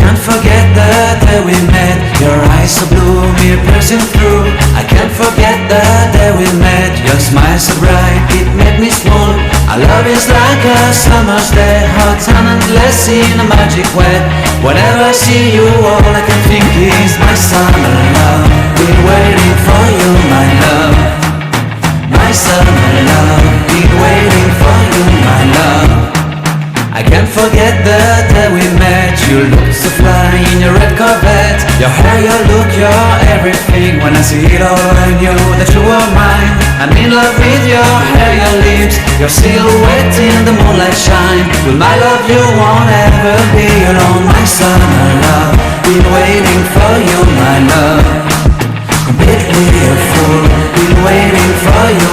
can't forget the day we met. Your eyes so blue, me piercing through. I can't forget the day we met. Your smile so bright, it made me swoon. Our love is like a summer's day, hot and endless in a magic way. Whenever I see you, all I can think is my summer love. Been waiting for you, my love. My summer love. Been waiting for you, my love. I can't forget the day we met. You looked so fly in your red Corvette. Your hair, your look, your everything. When I see it all, I knew that you were mine. I'm in love with your hair, your lips, your silhouette in the moonlight shine. With my love you won't ever be alone. My summer love, been waiting for you, my love. Completely a fool, been waiting for you,